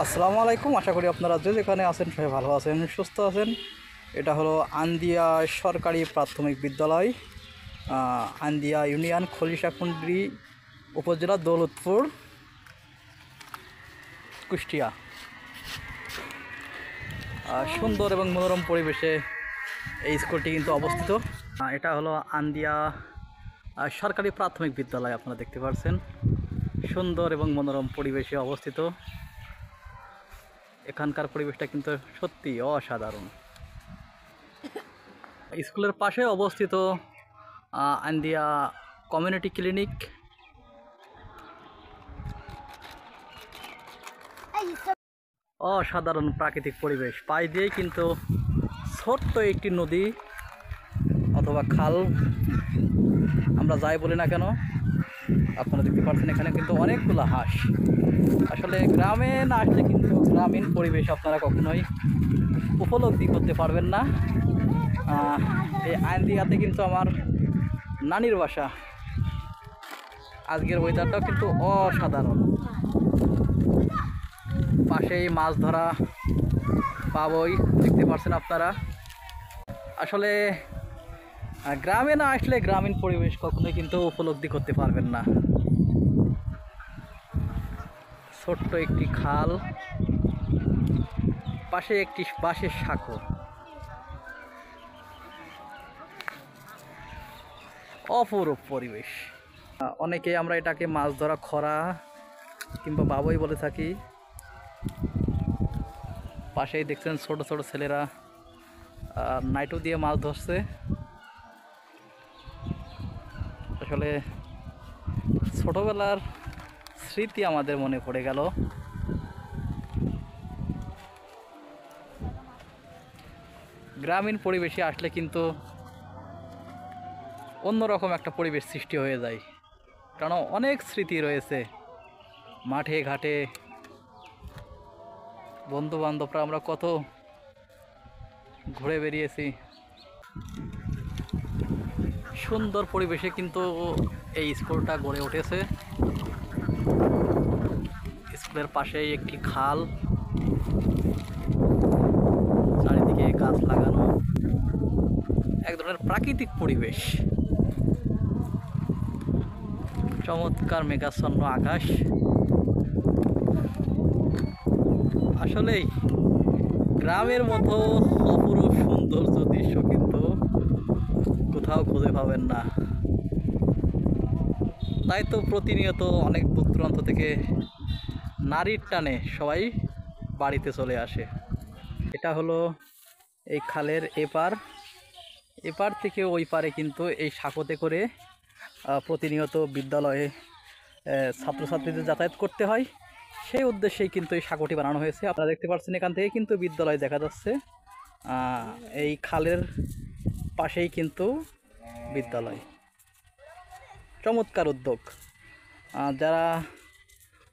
আসসালামু আলাইকুম। আশা করি আপনারা যে যেখানে আছেন সবাই ভালো আছেন, সুস্থ আছেন। এটা হলো আন্দিয়া সরকারি প্রাথমিক বিদ্যালয়, আন্দিয়া ইউনিয়ন, খলিশাকুন্ডি উপজেলা, দৌলতপুর, কুষ্টিয়া। সুন্দর এবং মনোরম পরিবেশে এই স্কুলটি কিন্তু অবস্থিত। এটা হলো আন্দিয়া সরকারি প্রাথমিক বিদ্যালয়। আপনারা দেখতে পাচ্ছেন সুন্দর এবং মনোরম পরিবেশে অবস্থিত। এখানকার পরিবেশটা কিন্তু সত্যি অসাধারণ। স্কুলের পাশে অবস্থিত আন্দিয়া কমিউনিটি ক্লিনিক। অসাধারণ প্রাকৃতিক পরিবেশ, পাশ দিয়েই কিন্তু ছোট্ট একটি নদী অথবা খাল, আমরা যাই বলি না কেন। আপনারা দেখতে পাচ্ছেন এখানে কিন্তু অনেকগুলো হাঁস। আসলে গ্রামে না আসলে কিন্তু গ্রামীণ পরিবেশ আপনারা কখনোই উপলব্ধি করতে পারবেন না। এই আন্দিয়াতে কিন্তু আমার নানির বাসা। আজকের ওয়েদারটাও কিন্তু অসাধারণ। পাশেই মাছ ধরা পাবই, দেখতে পাচ্ছেন আপনারা। আসলে গ্রামে না আসলে গ্রামীণ পরিবেশ কখনোই কিন্তু উপলব্ধি করতে পারবেন না। ছোট্ট একটি খাল, পাশে একটি বাঁশের সাঁকো, অপরূপ পরিবেশ। অনেকে আমরা এটাকে মাছ ধরা খরা কিংবা বাবই বলে থাকি। পাশেই দেখছেন ছোট ছোট ছেলেরা নাইটো দিয়ে মাছ ধরছে। আসলে ছোটবেলার স্মৃতি আমাদের মনে পড়ে গেল। গ্রামীণ পরিবেশে আসলে কিন্তু অন্যরকম একটা পরিবেশ সৃষ্টি হয়ে যায়, কারণ অনেক স্মৃতি রয়েছে। মাঠে ঘাটে বন্ধু বান্ধবরা আমরা কত ঘুরে বেরিয়েছি। সুন্দর পরিবেশে কিন্তু এই স্কুলটা গড়ে উঠেছে। স্কুলের পাশেই একটি খাল, চারিদিকে গাছ লাগানো, এক ধরনের প্রাকৃতিক পরিবেশ। চমৎকার মেঘাচ্ছন্ন আকাশ। আসলেই গ্রামের মতো অপরূপ সৌন্দর্য দৃশ্য কিন্তু কোথাও খুঁজে পাবেন না। তাই তো প্রতিনিয়ত অনেক দূর দূরান্ত থেকে নারীর টানে সবাই বাড়িতে চলে আসে। এটা হলো এই খালের এপার। এপার থেকে ওই পারে কিন্তু এই সাঁকোতে করে প্রতিনিয়ত বিদ্যালয়ে ছাত্রছাত্রীদের যাতায়াত করতে হয়। সেই উদ্দেশ্যেই কিন্তু এই সাঁকোটি বানানো হয়েছে। আপনারা দেখতে পাচ্ছেন এখান থেকে কিন্তু বিদ্যালয় দেখা যাচ্ছে। এই খালের পাশেই কিন্তু বিদ্যালয়। চমৎকার উদ্যোগ। যারা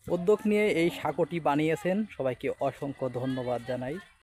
উদ্যোগ নিয়ে এই সাঁকোটি বানিয়েছেন সবাইকে অসংখ্য ধন্যবাদ জানাই।